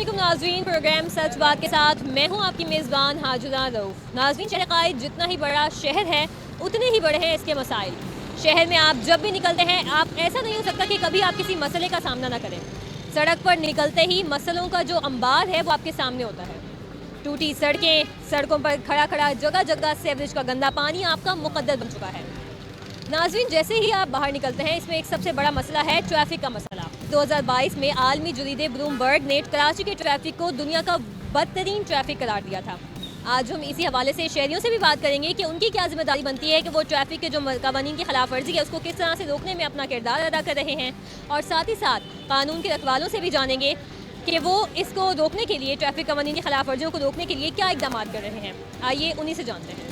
अस्सलामुअलैकुम नाज़रीन, प्रोग्राम सच बात के साथ मैं हूं आपकी मेज़बान हाजुरा रऊफ। नाज़रीन, शहर कायद जितना ही बड़ा शहर है उतने ही बड़े हैं इसके मसाइल। शहर में आप जब भी निकलते हैं, आप ऐसा नहीं हो सकता कि कभी आप किसी मसले का सामना ना करें। सड़क पर निकलते ही मसलों का जो अंबार है वो आपके सामने होता है। टूटी सड़कें, सड़कों पर खड़ा खड़ा जगह जगह सीवरेज का गंदा पानी आपका मुकद्दर बन चुका है। नाज़रीन, जैसे ही आप बाहर निकलते हैं, इसमें एक सबसे बड़ा मसला है ट्रैफिक का मसला। 2022 में आलमी जरीदे ब्लूमबर्ग ने कराची के ट्रैफिक को दुनिया का बदतरीन ट्रैफिक करार दिया था। आज हम इसी हवाले से शहरियों से भी बात करेंगे कि उनकी क्या जिम्मेदारी बनती है कि वो ट्रैफिक के जो कानून की खिलाफ वर्जी है उसको किस तरह से रोकने में अपना किरदार अदा कर रहे हैं, और साथ ही साथ कानून के रखवालों से भी जानेंगे कि वो इसको रोकने के लिए, ट्रैफिक कानून की खिलाफ वर्जियों को रोकने के लिए क्या इकदाम कर रहे हैं। आइए उन्हीं से जानते हैं।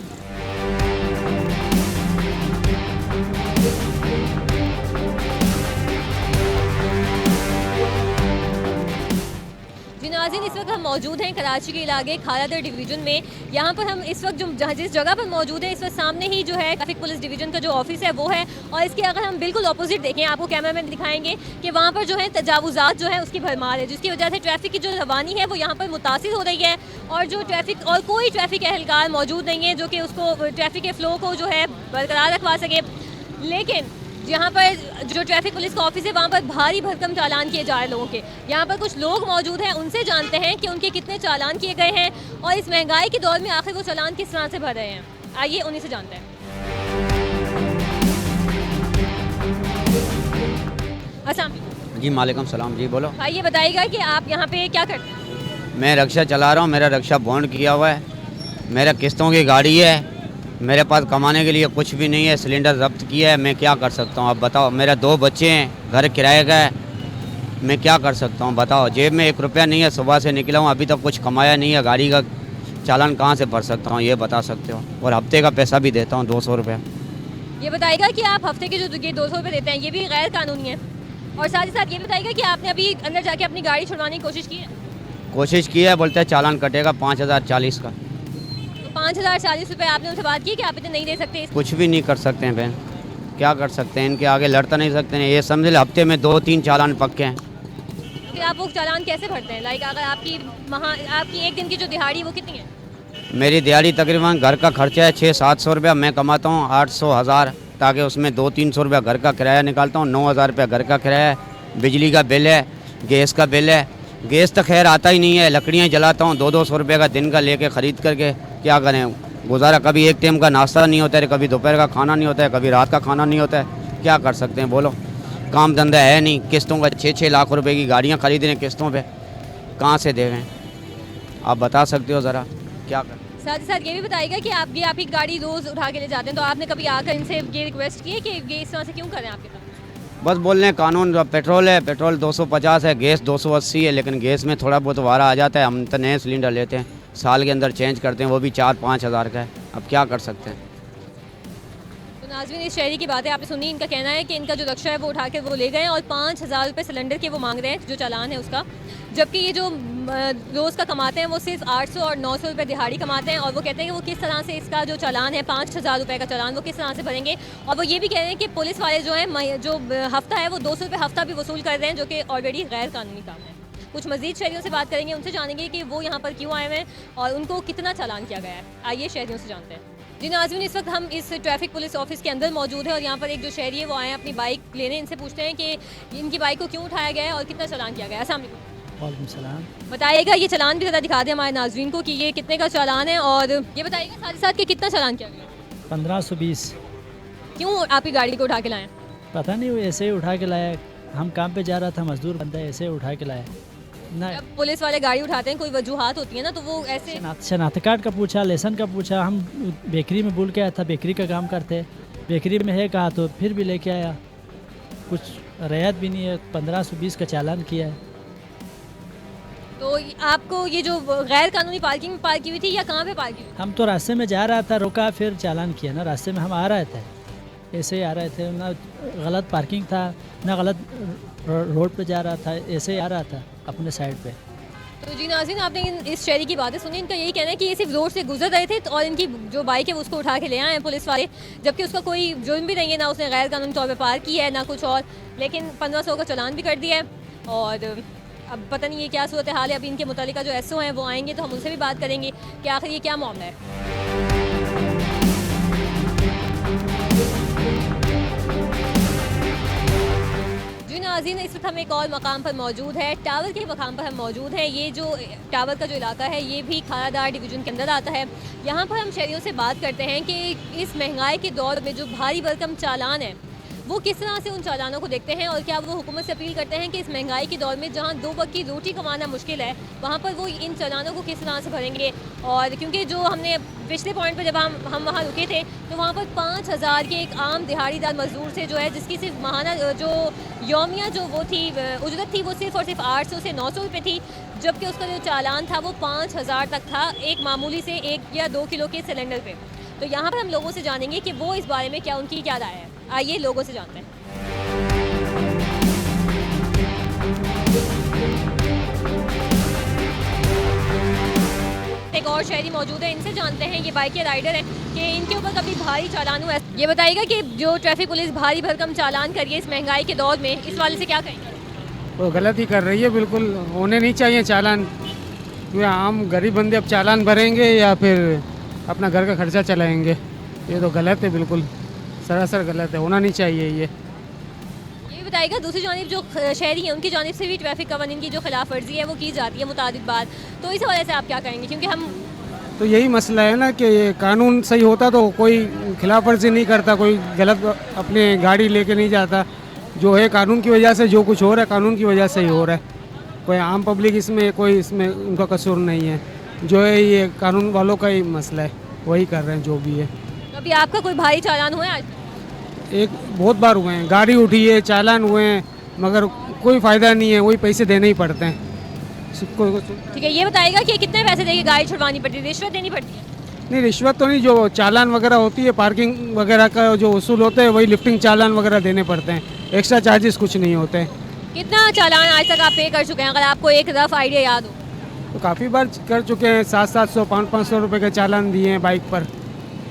जी नाज़रीन, इस वक्त हम मौजूद हैं कराची के इलाके खालादर डिवीज़न में। यहाँ पर हम इस वक्त जिस जगह पर मौजूद हैं, इस वक्त सामने ही जो है ट्रैफिक पुलिस डिवीज़न का जो ऑफिस है वो है, और इसके अगर हम बिल्कुल अपोजिट देखें, आपको कैमरा में दिखाएंगे कि वहाँ पर जो है तजावुज़ात जो है उसकी भरमार है, जिसकी वजह से ट्रैफिक की जो रवानी है वो यहाँ पर मुतासिर हो रही है, और जो ट्रैफिक और कोई ट्रैफिक एहलकार मौजूद नहीं है जो कि उसको ट्रैफिक के फ़्लो को जो है बरकरार रखवा सके। लेकिन यहाँ पर जो ट्रैफिक पुलिस का ऑफिस है वहाँ पर भारी भरकम चालान किए जा रहे हैं लोगों के। यहाँ पर कुछ लोग मौजूद हैं, उनसे जानते हैं कि उनके कितने चालान किए गए हैं और इस महंगाई के दौर में आखिर वो चालान किस तरह से भर रहे हैं। आइए उन्हीं से जानते हैं। अस्सलाम वालेकुम। जी मालेकुम सलाम। जी बोलो। भाई ये बताइएगा कि आप यहाँ पे क्या करते हैं? मैं रक्षा चला रहा हूँ, मेरा रक्षा बॉन्ड किया हुआ है, मेरा किस्तों की गाड़ी है, मेरे पास कमाने के लिए कुछ भी नहीं है, सिलेंडर जब्त किया है, मैं क्या कर सकता हूँ आप बताओ। मेरा 2 बच्चे हैं, घर किराए का है, मैं क्या कर सकता हूँ बताओ। जेब में 1 रुपया नहीं है, सुबह से निकला हूँ, अभी तक कुछ कमाया नहीं है, गाड़ी का चालान कहाँ से भर सकता हूँ ये बता सकते हो। और हफ्ते का पैसा भी देता हूँ 200 रुपये। ये बताइएगा कि आप हफ्ते के जो 200 रुपये देते हैं ये भी गैर कानूनी है, और साथ ही साथ ये बताइएगा कि आपने अभी अंदर जाके अपनी गाड़ी छुड़वाने की कोशिश की है? कोशिश की है, बोलते हैं चालान कटेगा 5040 का। 5040 रुपये आपने उनसे बात की कि आप इतने नहीं दे सकते? कुछ भी नहीं कर सकते हैं बहन, क्या कर सकते हैं, इनके आगे लड़ता नहीं सकते हैं। ये समझ ले हफ्ते में 2-3 चालान पक्के हैं। फिर आप वो चालान कैसे भरते हैं? लाइक अगर आपकी एक दिन की जो दिहाड़ी वो कितनी है? मेरी दिहाड़ी तकरीबन घर का खर्चा है 600-700 रुपया, मैं कमाता हूँ 800-1000, ताकि उसमें 200-300 रुपया घर का किराया निकालता हूँ। 9000 रुपया घर का किराया है, बिजली का बिल है, गैस का बिल है। गैस तो खैर आता ही नहीं है, लकड़ियाँ जलाता हूँ 200-200 रुपये का दिन का लेके ख़रीद करके। क्या करें गुजारा, कभी एक टाइम का नाश्ता नहीं होता है, कभी दोपहर का खाना नहीं होता है, कभी रात का खाना नहीं होता है। क्या कर सकते हैं बोलो, काम धंधा है नहीं। किस्तों का 6-6 लाख रुपए की गाड़ियाँ खरीद रहे हैं किस्तों पे, कहाँ से देवें आप बता सकते हो ज़रा, क्या करें। साथ ही साथ ये भी बताइएगा कि आपकी गाड़ी रोज़ उठा के ले जाते हैं, तो आपने कभी आकर इनसे ये रिक्वेस्ट की है कि ये इस तरह से क्यों करें आपके साथ? बस बोल रहे हैं कानून, पेट्रोल है, पेट्रोल 250 है, गैस 280 है, लेकिन गैस में थोड़ा बहुत वारा आ जाता है। हम तो नए सिलेंडर लेते हैं, साल के अंदर चेंज करते हैं, वो भी 4-5 हज़ार का है। अब क्या कर सकते हैं। तो नाज़रीन, इस शहरी की बातें आपने सुनी। इनका कहना है कि इनका जो रक्षा है वो उठा के वो ले गए और 5000 रुपये सिलेंडर के वो मांग रहे हैं जो चालान है उसका, जबकि ये जो रोज़ का कमाते हैं वो सिर्फ 800 और 900 रुपये दिहाड़ी कमाते हैं। और वो कहते हैं कि वो किस तरह से इसका जो चालान है 5000 रुपये का चालान वो किस तरह से भरेंगे। और वो ये भी कह रहे हैं कि पुलिस वाले जो हैं जो हफ्ता है वो 200 रुपये हफ्ता भी वसूल कर रहे हैं, जो कि ऑलरेडी गैर कानूनी काम है। कुछ मज़ीद शहरियों से बात करेंगे, उनसे जानेंगे कि वो यहाँ पर क्यों आए हुए हैं और उनको कितना चालान किया गया है। आइए शहरियों से जानते हैं। जी नाज़रीन, इस वक्त हम इस ट्रैफिक पुलिस ऑफिस के अंदर मौजूद है और यहाँ पर एक जो शहरी है वो आए अपनी बाइक लेने। इनसे पूछते हैं कि इनकी बाइक को क्यों उठाया गया है और कितना चालान किया गया है। अस्सलाम वालेकुम। वालेकुम सलाम। बताइएगा, ये चालान भी ज़रा दिखा दें हमारे नाज़रीन को कि ये कितने का चालान है, और ये बताइएगा साथ ही साथ कि कितना चालान किया गया है? 1520। क्यों आपकी गाड़ी को उठा के लाएँ? पता नहीं, वो ऐसे ही उठा के लाया। हम काम पे जा रहा था, मजदूर बंदा ऐसे ही उठा के लाया ना। जब पुलिस वाले गाड़ी उठाते हैं कोई वजूहात होती है ना, तो वो ऐसे शनाख्ती कार्ड का पूछा, लेसन का पूछा। हम बेकरी में बोल के आया था, बेकरी का काम करते, बेकरी में है कहा, तो फिर भी लेके आया। कुछ रियायत भी नहीं है, 1520 का चालान किया है। तो आपको ये जो गैर कानूनी पार्किंग में पार्क की हुई थी या कहाँ पे पार्क की हुई? हम तो रास्ते में जा रहा था, रुका, फिर चालान किया ना। रास्ते में हम आ रहे थे, ऐसे ही आ रहे थे ना, गलत पार्किंग था ना, गलत रोड पे जा रहा था, ऐसे ही आ रहा था अपने साइड पे। तो जी नाज़रीन, आपने इस शहरी की बातें सुनी। इनका यही कहना है कि ये सिर्फ रोड से गुजर रहे थे और इनकी जो बाइक है वो उसको उठा के ले आए हैं पुलिस वाले, जबकि उसका कोई जुर्म भी नहीं है, ना उसने गैर कानूनी तौर पे पार्क किया है ना कुछ और, लेकिन 1500 का चालान भी कर दिया है। और अब पता नहीं ये क्या सूरत हाल है। अभी इनके मुतालिका जो एसओ हैं वो आएंगे तो हम उनसे भी बात करेंगे कि आखिर ये क्या मामला है। जी नाज़रीन, इस वक्त हम एक और मकाम पर मौजूद है, टावर के मकाम पर हम मौजूद हैं। ये जो टावर का जो इलाका है ये भी खारादार डिवीज़न के अंदर आता है। यहाँ पर हम शहरियों से बात करते हैं कि इस महंगाई के दौर में जो भारी भरकम चालान है वो किस तरह से उन चालानों को देखते हैं और क्या वो हुकूमत से अपील करते हैं कि इस महंगाई के दौर में जहाँ 2 वक्त की रोटी कमाना मुश्किल है वहाँ पर वो इन चालानों को किस तरह से भरेंगे। और क्योंकि जो हमने पिछले पॉइंट पर जब हम वहाँ रुके थे तो वहाँ पर 5,000 के एक आम दिहाड़ीदार मजदूर से जो है जिसकी सिर्फ माहाना जो यौमिया जो वो थी उजरत थी वो सिर्फ और सिर्फ 800 से 900 रुपये थी, जबकि उसका जो चालान था वो 5,000 तक था एक मामूली से 1 या 2 किलो के सिलेंडर पे। तो यहाँ पर हम लोगों से जानेंगे कि वो इस बारे में क्या उनकी क्या राय है। आइए लोगों से जानते हैं। एक और शहरी मौजूद है, इनसे जानते हैं, ये बाइक के राइडर हैं, कि इनके ऊपर कभी भारी चालान हुआ है। ये बताइएगा कि जो ट्रैफिक पुलिस भारी भरकम चालान कर रही है इस महंगाई के दौर में, इस वाले से क्या कहेंगे? वो गलत ही कर रही है, बिल्कुल होने नहीं चाहिए चालान। क्योंकि आम गरीब बंदे अब चालान भरेंगे या फिर अपना घर का खर्चा चलाएंगे, ये तो गलत है, बिल्कुल सरासर गलत है, होना नहीं चाहिए ये बताइएगा दूसरी जानिब जो शहरी हैं उनकी जानिब से भी ट्रैफिक कवानीन की जो खिलाफ वर्जी है वो की जाती है मुतादिद बार, तो इस वजह से आप क्या कहेंगे? क्योंकि हम तो यही मसला है ना कि ये कानून सही होता तो कोई खिलाफ वर्जी नहीं करता, कोई गलत अपनी गाड़ी लेके नहीं जाता। जो है कानून की वजह से जो कुछ हो रहा है कानून की वजह से ही हो रहा है, कोई आम पब्लिक इसमें कोई इसमें उनका कसूर नहीं है। जो है ये कानून वालों का ही मसला है, वही कर रहे हैं जो भी है। तो अभी आपका कोई भारी चालान हुआ है आज? एक बहुत बार हुए हैं, गाड़ी उठी है, चालान हुए हैं, मगर कोई फ़ायदा नहीं है, वही पैसे देने ही पड़ते हैं। ठीक है, ये बताइएगा कि कितने पैसे देके गाड़ी छुड़वानी पड़ती है, रिश्वत देनी पड़ती है? नहीं, रिश्वत तो नहीं, जो चालान वगैरह होती है पार्किंग वगैरह का जो वसूल होते हैं वही लिफ्टिंग चालान वगैरह देने पड़ते हैं, एक्स्ट्रा चार्जेस कुछ नहीं होते हैं। कितना चालान आज तक आप पे कर चुके हैं, अगर आपको एक रफ आइडिया याद हो? तो काफ़ी बार कर चुके हैं, 700-700 500-500 रुपये के चालान दिए हैं बाइक पर,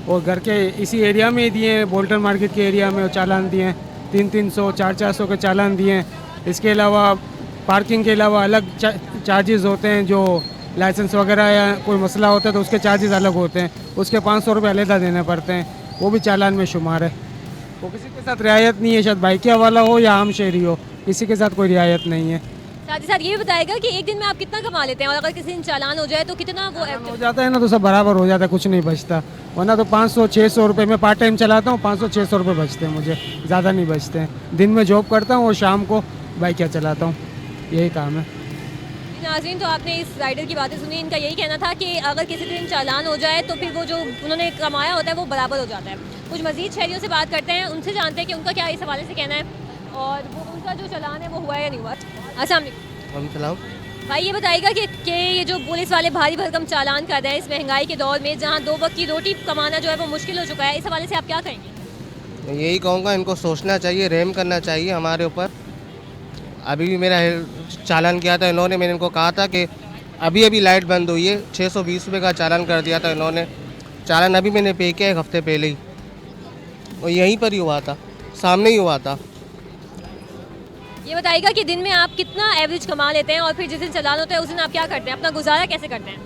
और घर के इसी एरिया में ही दिए हैं, बोल्टन मार्केट के एरिया में चालान दिए हैं, 300-300 400-400 के चालान दिए हैं। इसके अलावा पार्किंग के अलावा अलग चार्जेस होते हैं, जो लाइसेंस वगैरह या कोई मसला होता है तो उसके चार्जेस अलग होते हैं, उसके 500 रुपये अलग देने पड़ते हैं, वो भी चालान में शुमार है। वो किसी के साथ रियायत नहीं है, शायद बाइकिया वाला हो या आम शहरी हो, किसी के साथ कोई रियायत नहीं है। साथ ही साथ ये भी बताएगा कि एक दिन में आप कितना कमा लेते हैं और अगर किसी दिन चालान हो जाए तो कितना वो हो जाता है ना, तो सब बराबर हो जाता है, कुछ नहीं बचता। वरना तो 500-600 रुपये में पार्ट टाइम चलाता हूँ, 500-600 रुपये बचते हैं मुझे, ज़्यादा नहीं बचते हैं। दिन में जॉब करता हूँ और शाम को बाइकिया चलाता हूँ, यही काम है। नाज़रीन, तो आपने इस राइडर की बातें सुनी, इनका यही कहना था कि अगर किसी दिन चालान हो जाए तो फिर वो जो उन्होंने कमाया होता है वो बराबर हो जाता है। कुछ मज़ीद शहरियों से बात करते हैं, उनसे जानते हैं कि उनका क्या इस हवाले से कहना है और वो उनका जो चालान है वो हुआ या नहीं हुआ। अस्सलाम वालेकुम भाई, ये बताइएगा कि ये जो पुलिस वाले भारी भरकम चालान कर रहे हैं इस महंगाई के दौर में जहाँ 2 वक्त की रोटी कमाना जो है वो मुश्किल हो चुका है, इस हवाले से आप क्या कहेंगे? यही कहूँगा, इनको सोचना चाहिए, रहम करना चाहिए हमारे ऊपर। अभी भी मेरा चालान किया था इन्होंने, मैंने इनको कहा था कि अभी अभी लाइट बंद हुई है, 620 रुपये का चालान कर दिया था इन्होंने। चालान अभी मैंने पे किया 1 हफ्ते पहले ही, और यहीं पर ही हुआ था, सामने ही हुआ था। ये बताइएगा कि दिन में आप कितना एवरेज कमा लेते हैं और फिर जिस दिन चालान होता है उस दिन आप क्या करते हैं, अपना गुजारा कैसे करते हैं?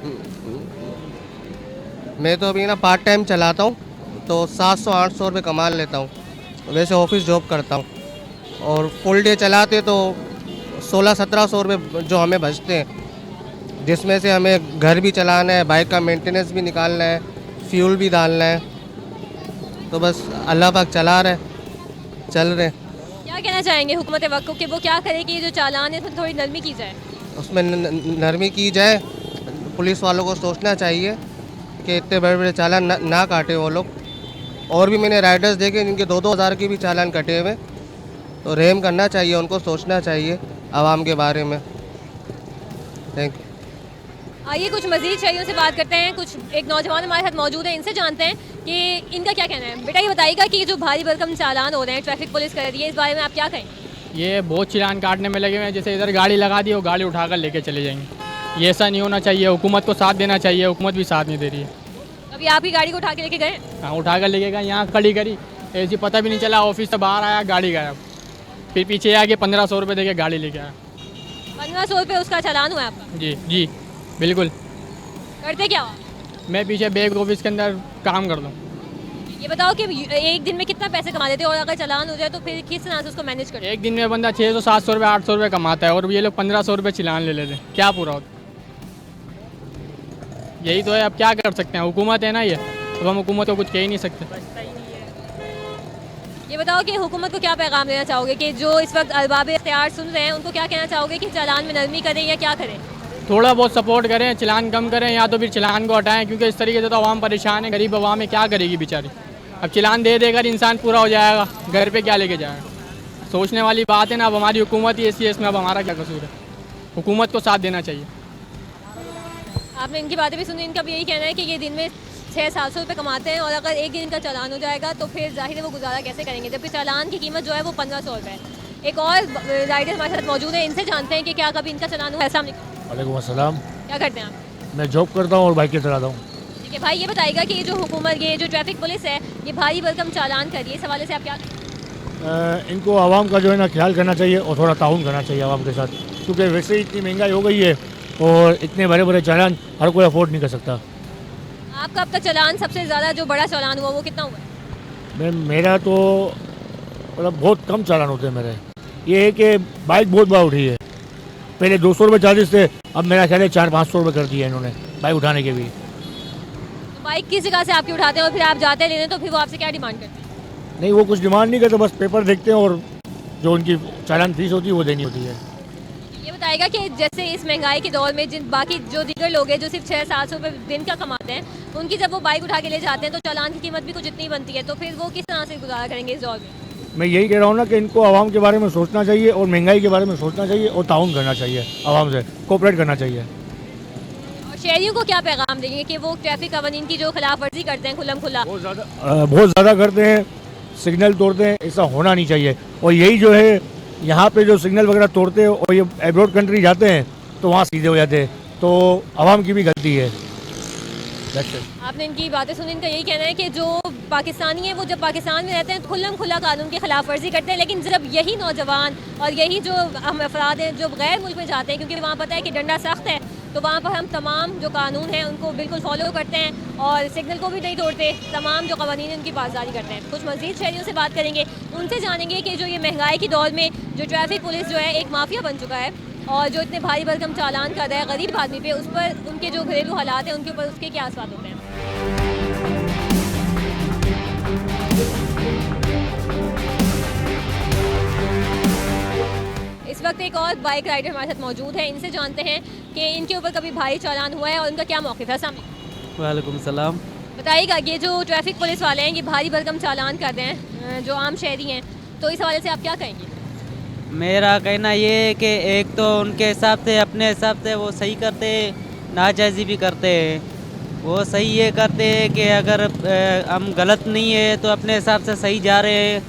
मैं तो अभी ना पार्ट टाइम चलाता हूँ तो 700-800 रुपये कमा लेता हूँ, वैसे ऑफिस जॉब करता हूँ, और फुल डे चलाते तो 1600-1700 रुपये जो हमें बचते हैं, जिसमें से हमें घर भी चलाना है, बाइक का मेंटेनेंस भी निकालना है, फ्यूल भी डालना है, तो बस अल्लाह पाक चला रहे, चल रहे। क्या कहना चाहेंगे हुकूमत वक्त को कि वो क्या करे कि ये जो चालान है उसमें थोड़ी नरमी की जाए? उसमें नरमी की जाए, पुलिस वालों को सोचना चाहिए कि इतने बड़े बड़े चालान ना काटे वो लोग। और भी मैंने राइडर्स देखे जिनके 2-2 हज़ार के भी चालान कटे हुए, तो रहम करना चाहिए, उनको सोचना चाहिए आवाम के बारे में। Thank you. आइए कुछ मज़ीद शहरियों से बात करते हैं। कुछ एक नौजवान हमारे साथ मौजूद है, इनसे जानते हैं कि इनका क्या कहना है। बेटा ये बताइएगा कि ये जो भारी भरकम चालान हो रहे हैं ट्रैफिक पुलिस कर रही है, इस बारे में आप क्या कहेंगे? ये बहुत चालान काटने में लगे हुए हैं, जैसे इधर गाड़ी लगा दी वो गाड़ी उठाकर लेके चले जाएंगे। ये ऐसा नहीं होना चाहिए, हुकूमत को साथ देना चाहिए, हुकूमत भी साथ नहीं दे रही है। अभी आपकी गाड़ी को उठा के लेके गए? हाँ, उठा कर लेके गए, यहाँ खड़ी करी, ऐसी पता भी नहीं चला, ऑफिस से बाहर आया गाड़ी गायब, फिर पीछे आके 1500 रुपये दे के गाड़ी लेके आया। 1500 रुपये उसका चालान हुआ है आपका? जी जी बिल्कुल। करते क्या हो आप? मैं पीछे बैंक ऑफिस के अंदर काम करता हूँ। ये बताओ कि एक दिन में कितना पैसे कमा लेते हो, और अगर चालान हो जाए तो फिर किस तरह से उसको मैनेज करते हो? एक दिन में बंदा 600-700 रुपये 800 रुपये कमाता है और ये लोग 1500 रुपये चालान ले लेते हैं। क्या पूरा होता? यही तो है, अब क्या कर सकते हैं, हुकूमत है ना ये, अब हम हुकूमत को कुछ कह ही नहीं सकते। ये बताओ कि हुकूमत को क्या पैगाम देना चाहोगे, कि जो इस वक्त अरबाब इख्तियार सुन रहे हैं उनको क्या कहना चाहोगे कि चालान में नरमी करें या क्या करें? थोड़ा बहुत सपोर्ट करें, चालान कम करें या तो फिर चालान को हटाएं, क्योंकि इस तरीके से तो आवाम परेशान है। गरीब आवाम है, क्या करेगी बेचारी। अब चालान दे देकर इंसान पूरा हो जाएगा, घर पे क्या लेके जाएगा। सोचने वाली बात है ना। अब हमारी हुकूमत ही ऐसी है, इसमें अब हमारा क्या कसूर है। हुकूमत को साथ देना चाहिए। आपने इनकी बातें भी सुनी, इनका भी यही कहना है कि ये दिन में 600-700 रुपये कमाते हैं और अगर एक दिन का चालान हो जाएगा तो फिर जाहिर है वो गुजारा कैसे करेंगे, जबकि चालान की कीमत जो है वो 1500 रुपये है। एक और राइडर हमारे साथ मौजूद है, इनसे जानते हैं कि क्या कभी इनका चालान हुआ है। अस्सलाम वालेकुम। वालेकुम अस्सलाम। क्या करते हैं आप? मैं जॉब करता हूँ और बाइकें चलाता हूँ। ठीक है भाई, ये बताइएगा कि ये जो हुकूमत, ये जो ट्रैफिक पुलिस है, ये भारी भरकम चालान कर रही है, इस हवाले से आप क्या? इनको आवाम का जो है ना ख्याल करना चाहिए और थोड़ा ताउन करना चाहिए आवाम के साथ, क्योंकि वैसे ही इतनी महंगाई हो गई है और इतने बड़े बड़े चालान हर कोई अफोर्ड नहीं कर सकता। आपका अब तक चालान सबसे ज़्यादा जो बड़ा चालान हुआ वो कितना हुआ है? मेरा तो मतलब बहुत कम चालान होते हैं मेरे। ये है कि बाइक बहुत बार उठी है। पहले 200 रुपये चार्जेस थे, अब मेरा ख्याल है 400-500 रुपये कर दिए इन्होंने बाइक उठाने के भी। तो बाइक किस जगह से आपकी उठाते हैं और फिर आप जाते हैं लेने, तो फिर वो आपसे क्या डिमांड करते हैं? नहीं, वो कुछ डिमांड नहीं करते, बस पेपर देखते हैं और जो उनकी चालान फीस होती है वो देनी होती है। ये बताएगा कि जैसे इस महंगाई के दौर में जिन बाकी जो दीगर लोग हैं जो सिर्फ 600-700 रुपये दिन का कमाते हैं, उनकी जब वो बाइक उठा के ले जाते हैं तो चालान की कीमत भी कुछ इतनी बनती है, तो फिर वो किस तरह से गुजारा करेंगे इस दौर में? मैं यही कह रहा हूँ ना कि इनको आवाम के बारे में सोचना चाहिए और महंगाई के बारे में सोचना चाहिए और ताउन करना चाहिए, आवाम से कोऑपरेट करना चाहिए। और शहरियों को क्या पैगाम देंगे कि वो ट्रैफिक कवानीन की जो खिलाफ वर्जी करते हैं खुल्लम खुल्ला? बहुत ज़्यादा करते हैं, सिग्नल तोड़ते हैं, ऐसा होना नहीं चाहिए। और यही जो है यहाँ पे जो सिग्नल वगैरह तोड़ते हैं और ये एब्रॉड कंट्री जाते हैं तो वहाँ सीधे हो जाते हैं, तो आवाम की भी गलती है। आपने इनकी बातें सुनी, इनका यही कहना है कि जो पाकिस्तानी है वो जब पाकिस्तान में रहते हैं तो खुल्लम खुल्ला कानून की खिलाफ वर्जी करते हैं, लेकिन जब यही नौजवान और यही जो हम अफराद हैं जो गैर मुल्क में जाते हैं, क्योंकि वहाँ पता है कि डंडा सख्त है, तो वहाँ पर हम तमाम जो कानून हैं उनको बिल्कुल फॉलो करते हैं और सिग्नल को भी नहीं तोड़ते, तमाम जो कवानीन हैं उनकी पासदारी करते हैं। कुछ मज़ीद शहरियों से बात करेंगे, उनसे जानेंगे कि जो ये महंगाई के दौर में जो ट्रैफिक पुलिस जो है एक माफिया बन चुका है और जो इतने भारी भरकम चालान कर रहा है गरीब आदमी पे, उस पर उनके जो घरेलू हालात हैं उनके ऊपर उसके क्या असर होते हैं। इस वक्त एक और बाइक राइडर हमारे साथ मौजूद है, इनसे जानते हैं कि इनके ऊपर कभी भारी चालान हुआ है और उनका क्या मौक़िफ़ है। अस्सलाम वालेकुम। वालेकुम सलाम। बताइएगा, ये जो ट्रैफिक पुलिस वाले हैं ये भारी भरकम चालान कर रहे हैं जो आम शहरी हैं, तो इस हवाले से आप क्या कहेंगे? मेरा कहना ये है कि एक तो उनके हिसाब से, अपने हिसाब से वो सही करते, नाजायज़ी भी करते हैं। वो सही ये करते हैं कि अगर हम गलत नहीं है तो अपने हिसाब से सही जा रहे हैं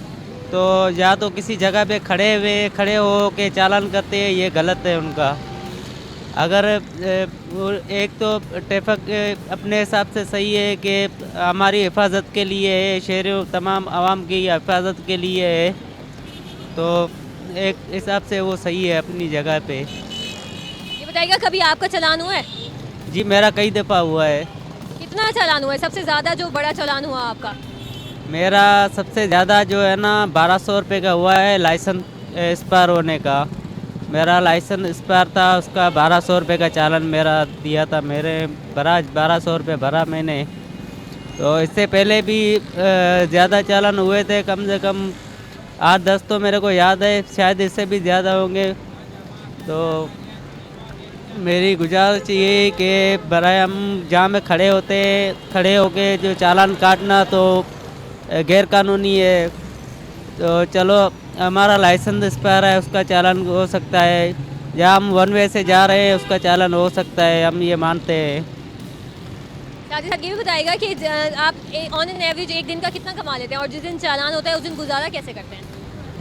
तो या तो किसी जगह पे खड़े हो के चालान करते हैं, ये गलत है उनका। अगर एक तो ट्रैफिक अपने हिसाब से सही है कि हमारी हिफाजत के लिए है, शहरों तमाम आवाम की हिफाजत के लिए है, तो एक हिसाब से वो सही है अपनी जगह पे। ये बताइएगा, कभी आपका चालान हुआ है? जी मेरा कई दफ़ा हुआ है। कितना चालान हुआ है? सबसे ज़्यादा जो बड़ा चालान हुआ आपका? मेरा सबसे ज़्यादा जो है ना 1200 रुपये का हुआ है, लाइसेंस एक्सपायर होने का। मेरा लाइसेंस एक्सपायर था, उसका 1200 रुपये का चालान मेरा दिया था, मेरे 1200 रुपये भरा मैंने। तो इससे पहले भी ज़्यादा चालान हुए थे, कम से कम 8-10 तो मेरे को याद है, शायद इससे भी ज़्यादा होंगे। तो मेरी गुजारिश ये है कि बराए हम जहाँ में खड़े होके जो चालान काटना तो गैर कानूनी है। तो चलो, हमारा लाइसेंस एक्सपायर है, उसका चालान हो सकता है, या हम वन वे से जा रहे हैं उसका चालान हो सकता है, हम ये मानते हैं। साथ ही साथ ये भी बताइएगा कि आप ऑन एन एवरेज एक दिन का कितना कमा लेते हैं और जिस दिन चालान होता है उस दिन गुजारा कैसे करते हैं?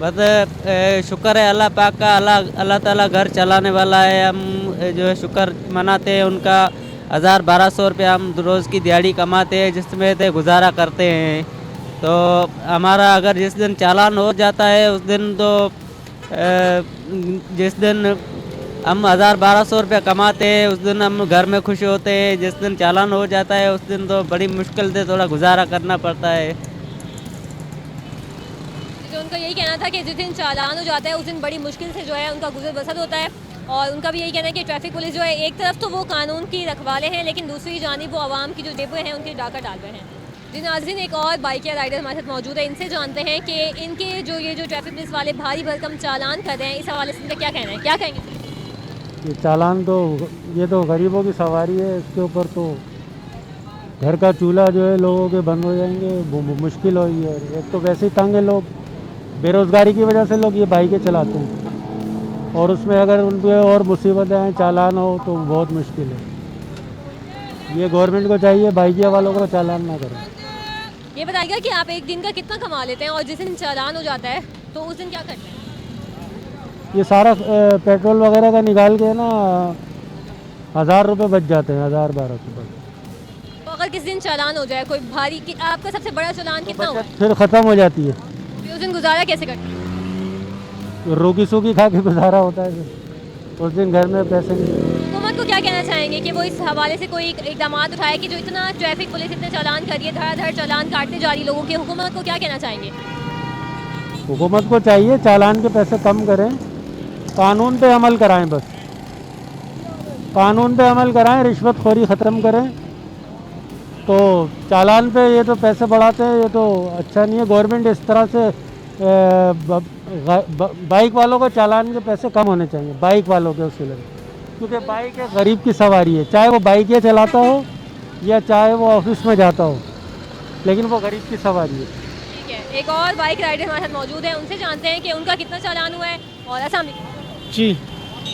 बस शुक्र है अल्लाह पाक का, अल्लाह ताला घर चलाने वाला है। हम जो है शुक्र मनाते हैं उनका। 1000-1200 रुपये हम रोज़ की दिहाड़ी कमाते हैं, जिसमें से गुजारा करते हैं। तो हमारा अगर जिस दिन चालान हो जाता है उस दिन तो जिस दिन हम 1000-1200 रुपये कमाते हैं, उस दिन हम घर में खुश होते हैं। जिस दिन चालान हो जाता है उस दिन तो बड़ी मुश्किल से थोड़ा गुजारा करना पड़ता है। तो उनका यही कहना था कि जिस दिन चालान हो जाता है उस दिन बड़ी मुश्किल से जो है उनका गुजर बसर होता है। और उनका भी यही कहना है कि ट्रैफिक पुलिस जो है एक तरफ तो वो कानून की रखवाले हैं, लेकिन दूसरी जानिब वो आवाम की जो जेबें हैं उनकी डाका डाल रहे हैं। जी नाज़रीन, एक और बाइक या राइडर हमारे साथ मौजूद है, इनसे जानते हैं कि इनके जो ट्रैफिक पुलिस वाले भारी भरकम चालान कर रहे हैं, इस हवाले से इनका क्या कहना है, क्या कहेंगे? ये चालान तो ये तो गरीबों की सवारी है, इसके ऊपर तो घर का चूल्हा जो है लोगों के बंद हो जाएंगे, मुश्किल हो रही है। एक तो वैसे ही तंग है लोग, बेरोज़गारी की वजह से लोग ये बाइकें चलाते हैं, और उसमें अगर उन पर और मुसीबतें आएँ, चालान हो तो बहुत मुश्किल है। ये गवर्नमेंट को चाहिए बाइकिया वालों को चालान ना करें। ये बताइएगा कि आप एक दिन का कितना कमा लेते हैं, और जिस दिन चालान हो जाता है तो उस दिन क्या करते हैं? ये सारा पेट्रोल वगैरह का निकाल के ना 1000 रुपये बच जाते हैं, 1000-1200 रुपये। तो अगर किस दिन चालान हो जाए कोई भारी कि आपका सबसे बड़ा चालान कितना हुआ है? फिर ख़त्म हो जाती है, फिर उस दिन गुजारा कैसे करते हैं? रोकी सूखी खा के गुजारा होता है, फिर उस दिन घर में पैसे नहीं। हुकूमत को क्या कहना चाहेंगे कि वो इस हवाले से कोई इकदाम उठाए कि जो इतना ट्रैफिक पुलिस इतने चालान कर रही है, धड़ाधड़ चालान काटते जा रही लोगों के, हुकूमत को क्या कहना चाहेंगे? हुकूमत को चाहिए चालान के पैसे कम करें, कानून पे अमल कराएं, बस कानून पे अमल कराएं, रिश्वतखोरी ख़त्म करें। तो चालान पे ये तो पैसे बढ़ाते हैं, ये तो अच्छा नहीं है। गवर्नमेंट इस तरह से बाइक वालों को चालान के पैसे कम होने चाहिए, बाइक वालों के उसूल, क्योंकि बाइक एक गरीब की सवारी है, चाहे वो बाइकें चलाता हो या चाहे वो ऑफिस में जाता हो, लेकिन वो गरीब की सवारी है। ठीक है, एक और बाइक राइडर हमारे साथ मौजूद है, उनसे जानते हैं कि उनका कितना चालान हुआ है। और अस्सलाम वालेकुम जी,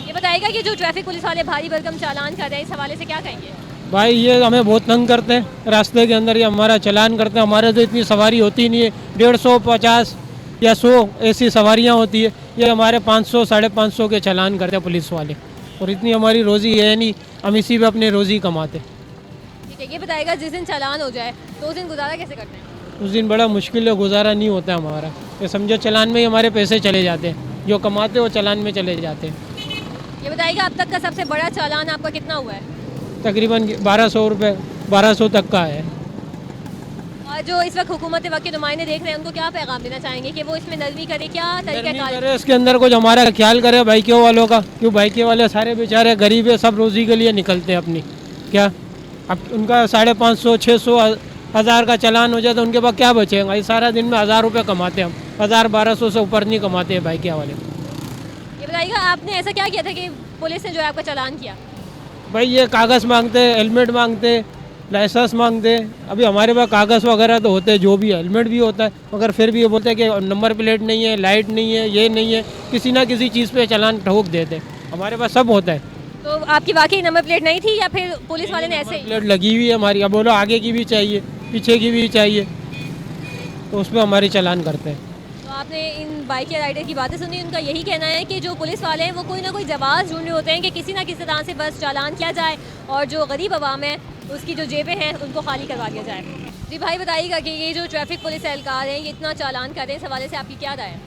ये बताइएगा कि जो ट्रैफिक पुलिस वाले भारी भरकम चालान कर रहे हैं, इस हवाले से क्या कहेंगे? भाई ये हमें बहुत तंग करते हैं, रास्ते के अंदर ये हमारा चालान करते हैं। हमारे तो इतनी सवारी होती नहीं है, 150, 50 या 100 ऐसी सवारियां होती है, ये हमारे 500, 550 के चालान करते हैं पुलिस वाले, और इतनी हमारी रोज़ी है नहीं, हम इसी पे अपनी रोज़ी कमाते। ठीक है, ये बताइएगा जिस दिन चालान हो जाए तो उस दिन गुजारा कैसे करते हैं? उस दिन बड़ा मुश्किल है, गुजारा नहीं होता है हमारा। ये समझो चालान में ही हमारे पैसे चले जाते हैं, जो कमाते वो चालान में चले जाते हैं। ये बताइएगा अब तक का सबसे बड़ा चालान आपका कितना हुआ है? तकरीबन 1200 रुपये, 1200 तक का है। और जो इस वक्त हुकूमत वक्त के नुमाइंदे देख रहे हैं, उनको क्या पैगाम देना चाहेंगे कि वो इसमें नरमी करे, क्या तरीका करे इसके अंदर कुछ हमारा ख्याल करे बाइकों वालों का, क्यों बाइकें वाले सारे बेचारे गरीब है, सब रोज़ी के लिए निकलते हैं अपनी। क्या अब उनका 550, 600, 1000 का चालान हो जाए तो उनके पास क्या बचेगा? ये सारा दिन में 1000 रुपये कमाते हैं, हम 1000-1200 से ऊपर नहीं कमाते हैं बाइकें वाले। ये बताइएगा आपने ऐसा क्या किया था कि पुलिस ने जो है आपका चालान किया? भाई ये कागज़ मांगते, हेलमेट मांगते, लाइसेंस मांगते। अभी हमारे पास कागज़ वगैरह तो होते हैं, जो भी हेलमेट भी होता है, मगर फिर भी ये बोलते हैं कि नंबर प्लेट नहीं है, लाइट नहीं है, ये नहीं है, किसी ना किसी चीज़ पे चालान ठोक देते। हमारे पास सब होता है। तो आपकी वाकई नंबर प्लेट नहीं थी या फिर पुलिस वाले ने ऐसे ही? प्लेट लगी हुई है हमारी, अब बोलो आगे की भी चाहिए, पीछे की भी चाहिए, तो उसमें हमारी चालान करते हैं। तो आपने इन बाइक या राइडर की बातें सुनी, उनका यही कहना है कि जो पुलिस वाले हैं वो कोई ना कोई जवाब ढूंढ रहे होते हैं कि किसी ना किसी तरह से बस चालान किया जाए और जो गरीब आवाम है उसकी जो जेबें हैं उनको खाली करवा दिया जाए। जी भाई बताइएगा कि ये जो ट्रैफिक पुलिस एहलकार हैं ये इतना चालान कर रहे हैं, इस हवाले से आपकी क्या राय है?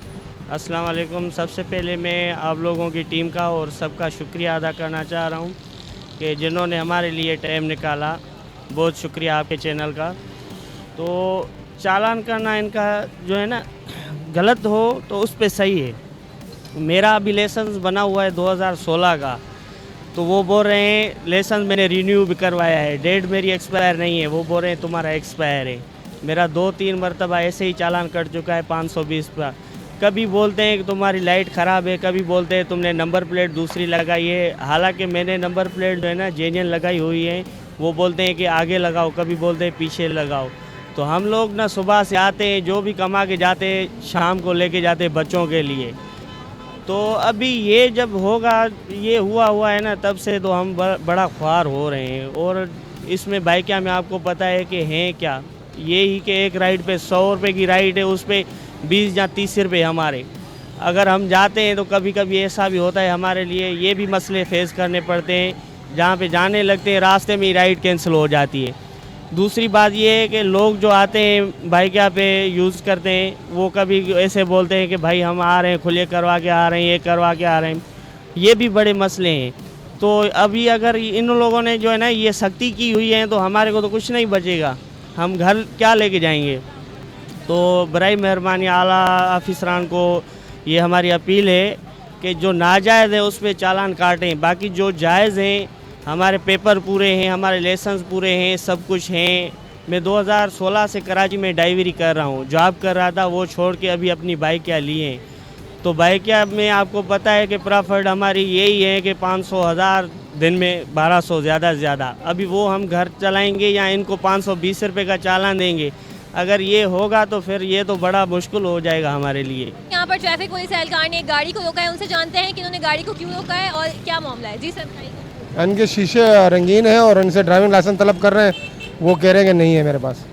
अस्सलाम वालेकुम। सबसे पहले मैं आप लोगों की टीम का और सबका शुक्रिया अदा करना चाह रहा हूँ कि जिन्होंने हमारे लिए टाइम निकाला, बहुत शुक्रिया आपके चैनल का। तो चालान करना इनका जो है ना गलत हो तो उस पे सही है। मेरा अभी लाइसेंस बना हुआ है 2016 का, तो वो बोल रहे हैं लाइसेंस मैंने रिन्यू भी करवाया है, डेट मेरी एक्सपायर नहीं है, वो बोल रहे हैं तुम्हारा एक्सपायर है। मेरा 2-3 मरतबा ऐसे ही चालान कट चुका है 520 का। कभी बोलते हैं कि तुम्हारी लाइट ख़राब है, कभी बोलते हैं तुमने नंबर प्लेट दूसरी लगाई है, हालांकि मैंने नंबर प्लेट जो है ना जेन्युइन लगाई हुई है। वो बोलते हैं कि आगे लगाओ, कभी बोलते हैं पीछे लगाओ। तो हम लोग ना सुबह से आते हैं, जो भी कमा के जाते हैं शाम को लेके जाते हैं बच्चों के लिए। तो अभी ये जब होगा, ये हुआ है ना, तब से तो हम बड़ा ख्वार हो रहे हैं। और इसमें बाइकिया में आपको पता है कि हैं क्या, ये ही कि एक राइड पे 100 रुपये की राइड है, उस पर 20 या 30 रुपये हमारे। अगर हम जाते हैं तो कभी कभी ऐसा भी होता है हमारे लिए, ये भी मसले फेस करने पड़ते हैं, जहाँ पे जाने लगते हैं रास्ते में ही राइड कैंसिल हो जाती है। दूसरी बात ये है कि लोग जो आते हैं बाइकिया पे यूज़ करते हैं, वो कभी ऐसे बोलते हैं कि भाई हम आ रहे हैं, खुले करवा के आ रहे हैं, ये करवा के आ रहे हैं। ये भी बड़े मसले हैं। तो अभी अगर इन लोगों ने जो है ना ये सख्ती की हुई है तो हमारे को तो कुछ नहीं बचेगा, हम घर क्या लेके जाएंगे। तो बराए मेहरबानी आला ऑफिसरान को ये हमारी अपील है कि जो नाजायज़ है उस पर चालान काटें, बाकी जो जायज़ हैं, हमारे पेपर पूरे हैं, हमारे लाइसेंस पूरे हैं, सब कुछ हैं। मैं 2016 से कराची में ड्राइवरी कर रहा हूँ, जॉब कर रहा था, वो छोड़ के अभी अपनी बाइक क्या लिए हैं। तो बाइक क्या में आपको पता है कि प्रॉफिट हमारी यही है कि 500,000 दिन में 1200 ज़्यादा से ज़्यादा। अभी वो हम घर चलाएंगे या इनको 520 रुपये का चालान देंगे, अगर ये होगा तो फिर ये तो बड़ा मुश्किल हो जाएगा हमारे लिए। यहाँ पर ट्रैफिक पुलिस एहलकार ने एक गाड़ी को रोका है, उनसे जानते हैं कि उन्होंने गाड़ी को क्यों रोका है और क्या मामला है। जी सर बताइए। इनके शीशे रंगीन हैं और इनसे ड्राइविंग लाइसेंस तलब कर रहे हैं, वो कह रहे हैं कि नहीं है मेरे पास।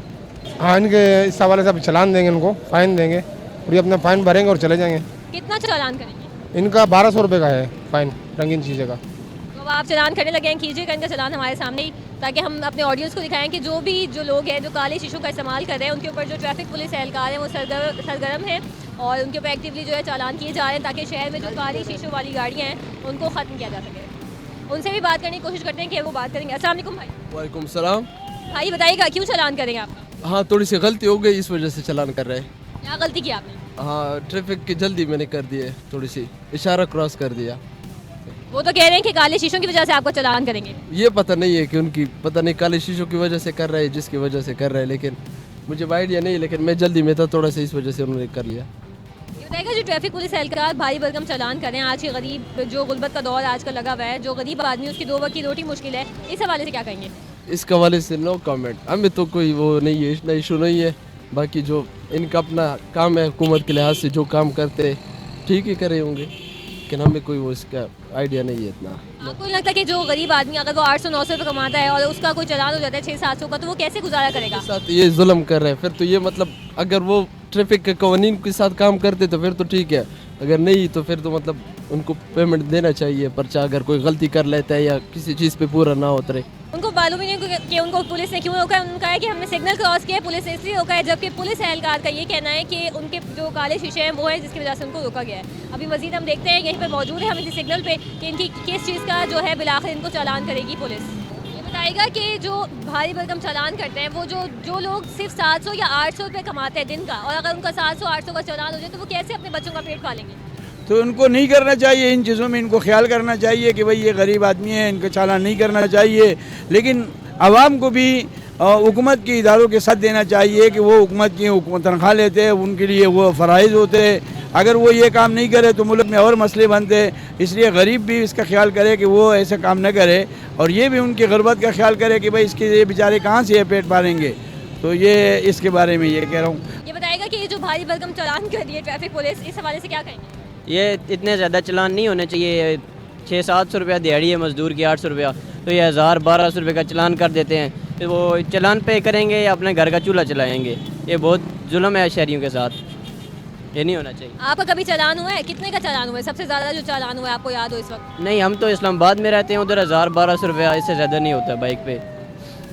हाँ, इनके इस हवाले से अब चालान देंगे, उनको फ़ाइन देंगे और ये अपना फ़ाइन भरेंगे और चले जाएंगे। कितना चालान करेंगे? इनका 1200 रुपये का है फ़ाइन रंगीन शीशे का। तो आप चालान करने लगे हैं, कीजिएगा इनका चालान हमारे सामने ही, ताकि हम अपने ऑडियंस को दिखाएं कि जो लोग हैं जो काले शीशों का इस्तेमाल कर रहे हैं उनके ऊपर जो ट्रैफिक पुलिस एहलकार हैं वो सरगर्म हैं और उनके ऊपर एक्टिवली जो है चालान किए जा रहे हैं, ताकि शहर में जो काली शीशों वाली गाड़ियाँ हैं उनको ख़त्म किया जा सके। उनसे भी बात करने की कोशिश करते हैं कि वो बात करेंगे। अस्सलाम वालेकुम भाई। वालेकुम सलाम। भाई बताइएगा क्यों चालान करेंगे आप? हाँ, थोड़ी सी गलती हो गई, इस वजह से चालान कर रहे हैं। क्या गलती की आपने? हाँ, ट्रैफिक की जल्दी मैंने कर दी है, थोड़ी सी इशारा क्रॉस कर दिया। वो तो कह रहे हैं कि काले शीशों की वजह से आपको चालान करेंगे। ये पता नहीं है कि उनकी पता नहीं काले शीशों की वजह से कर रहे हैं, जिसकी वजह से कर रहे हैं, लेकिन मुझे आइडिया नहीं, लेकिन मैं जल्दी में था थोड़ा सा, इस वजह से उन्होंने कर लिया। ये बताइएगा जो ट्रैफिक पुलिस एहलकार भारी भरकम चालान कर रहे हैं, आज के गरीब जो गुर्बत का दौर आजकल लगा हुआ है, जो गरीब आदमी उसकी 2 वक्त की रोटी मुश्किल है, इस हवाले से क्या कहेंगे? इस हवाले से नो कमेंट, हमें तो कोई वो नहीं है, इतना इशू नहीं है। बाकी जो इनका अपना काम है, हुकूमत के लिहाज से जो काम करते ठीक ही करे होंगे, लेकिन हमें कोई वो इसका आइडिया नहीं है इतना। आपको नहीं लगता कि जो गरीब आदमी अगर वो 800-900 रुपये कमाता है और उसका कोई चालान हो जाता है 600-700 का, तो वो कैसे गुजारा करेगा? साथ ये जुल्म कर रहे हैं, फिर तो ये मतलब अगर वो ट्रैफिक के कवानीन के साथ काम करते तो फिर तो ठीक है, अगर नहीं तो फिर तो मतलब उनको पेमेंट देना चाहिए, पर्चा अगर कोई गलती कर लेता है या किसी चीज़ पे पूरा ना उतरे। उनको मालूम ही नहीं कि उनको पुलिस ने क्यों रोका है। उन्होंने कहा है कि हमने सिग्नल क्रॉस किया, पुलिस ने इसलिए रोका है, जबकि पुलिस एहलकार का ये कहना है कि उनके जो काले शीशे हैं वो हैं जिसकी वजह से उनको रोका गया है। अभी मजीद हम देखते हैं, यहीं पर मौजूद है हम इसी सिग्नल पे कि इनकी किस चीज़ का जो है बिलाखिर इनको चालान करेगी पुलिस। ये बताएगा कि जो भारी भरकम चालान करते हैं वो जो लोग सिर्फ 700 या 800 रुपये कमाते हैं दिन का, और अगर उनका 700-800 का चालान हो जाए तो वो कैसे अपने बच्चों का पेट पालेंगे? तो उनको नहीं करना चाहिए, इन चीज़ों में इनको ख्याल करना चाहिए कि भाई ये गरीब आदमी है, इनको चालान नहीं करना चाहिए। लेकिन आवाम को भी हुकूमत के इदारों के साथ देना चाहिए कि वो हुकूमत की तनख्वाह लेते हैं, उनके लिए वो फ़राइज़ होते हैं। अगर वो ये काम नहीं करे तो मुल्क में और मसले बनते हैं, इसलिए गरीब भी इसका ख्याल करे कि वो ऐसे काम न करे, और ये भी उनकी गुर्बत का ख्याल करे कि भाई इसके ये बेचारे कहाँ से ये पेट पालेंगे। तो ये इसके बारे में ये कह रहा हूँ। ये बताएगा कि ये जो भारी भरकम चालान कर रही है ट्रैफिक पुलिस, इस हवाले से क्या कहेंगे? ये इतने ज़्यादा चालान नहीं होने चाहिए। 600-700 रुपया दिहाड़ी है मज़दूर की, 800 रुपया, तो ये 1000-1200 रुपये का चालान कर देते हैं। फिर वो चालान पे करेंगे या अपने घर का चूल्हा चलाएंगे। ये बहुत जुल्म है शहरियों के साथ, ये नहीं होना चाहिए। आपका कभी चालान हुआ है? कितने का चालान हुआ है? सबसे ज़्यादा जो चालान हुआ है आपको याद हो इस वक्त? नहीं, हम तो इस्लामाबाद में रहते हैं, उधर 1000-1200 रुपया, इससे ज़्यादा नहीं होता बाइक पे।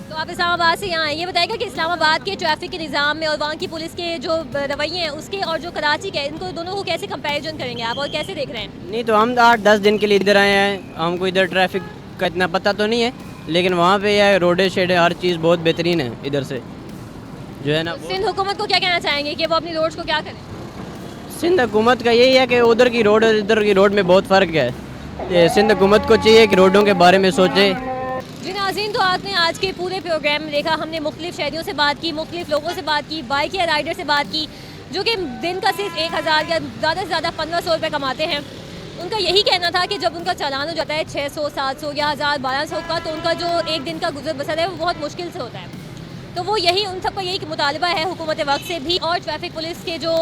तो आप इस्लामाबाद से यहाँ आए, ये बताएगा कि इस्लामाबाद के ट्रैफिक के निज़ाम में और वहाँ की पुलिस के जो रवैये हैं उसके और जो कराची के, इनको दोनों को कैसे कंपैरिजन करेंगे आप और कैसे देख रहे हैं? नहीं, तो हम 8-10 दिन के लिए इधर आए हैं, हमको इधर ट्रैफिक का इतना पता तो नहीं है, लेकिन वहाँ पे यह रोडे शेडे हर चीज़ बहुत बेहतरीन है इधर से जो है ना। सिंध हुकूमत को क्या कहना चाहेंगे कि वो अपनी रोड्स को क्या करें? सिंध हुकूमत का यही है कि उधर की रोड और इधर की रोड में बहुत फ़र्क है। ये सिंध हुकूमत को चाहिए कि रोडों के बारे में सोचे। जी नाज़रीन, तो आपने आज के पूरे प्रोग्राम में देखा, हमने मुख्तलिफ शहरियों से बात की, मुख्तलिफ लोगों से बात की, बाइक या राइडर से बात की जो कि दिन का सिर्फ 1000 या ज़्यादा से ज़्यादा 1500 रुपये कमाते हैं। उनका यही कहना था कि जब उनका चालान हो जाता है 600-700 या 1000-1200 का, तो उनका जो एक दिन का गुजर बसर है वो बहुत मुश्किल से होता है। तो वो यही उन सबका यही मुतालबा है हुकूमत वक्त से भी और ट्रैफिक पुलिस के जो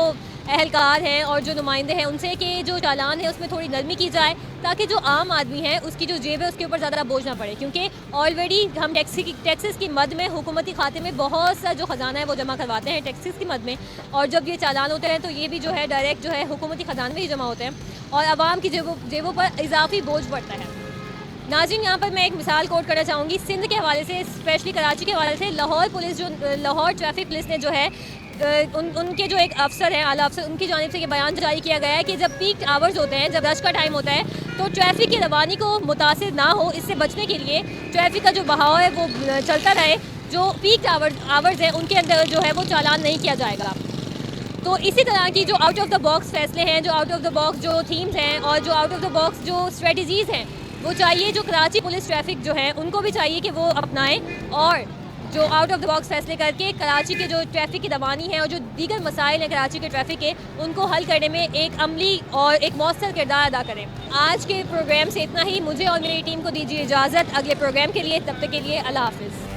एहलकार हैं और जो नुमाइंदे हैं उनसे कि जो चालान है उसमें थोड़ी नरमी की जाए, ताकि जो आम आदमी है उसकी जो जेब है उसके ऊपर ज़्यादा बोझ ना पड़े, क्योंकि ऑलरेडी हम टैक्सेस की मद में हुकूमती खाते में बहुत सा जो ख़जाना है वो जमा करवाते हैं टैक्सेस की मद में, और जब ये चालान होते हैं तो ये भी जो है डायरेक्ट जो है हुकूमती ख़जाने में ही जमा होते हैं और आवाम की जेबों पर इजाफी बोझ पड़ता है। नाज़रीन, यहाँ पर मैं एक मिसाल कोट करना चाहूँगी सिंध के हवाले से, स्पेशली कराची के हवाले से। लाहौर ट्रैफिक पुलिस ने जो है उनके जो एक अफसर हैं, आला अफसर, उनकी जानिब से ये बयान जारी किया गया है कि जब पीक आवर्स होते हैं, जब रश का टाइम होता है, तो ट्रैफिक की रवानी को मुतासिर ना हो, इससे बचने के लिए ट्रैफिक का जो बहाव है वो चलता रहे, जो पीक आवर्स हैं उनके अंदर जो है वो चालान नहीं किया जाएगा। तो इसी तरह की जो आउट ऑफ द बॉक्स फैसले हैं, जो आउट ऑफ द बॉक्स जो थीम्स हैं और जो आउट ऑफ द बॉक्स जो स्ट्रेटजीज़ हैं, वो चाहिए जो कराची पुलिस ट्रैफिक जो है उनको भी चाहिए कि वो अपनाएं और जो आउट ऑफ द बॉक्स फैसले करके कराची के जो ट्रैफिक की रवानी है और जो दीगर मसाइल हैं कराची के ट्रैफिक के, उनको हल करने में एक अमली और एक मौसर किरदार अदा करें। आज के प्रोग्राम से इतना ही। मुझे और मेरी टीम को दीजिए इजाज़त। अगले प्रोग्राम के लिए, तब तक के लिए अल्लाह हाफ़िज़।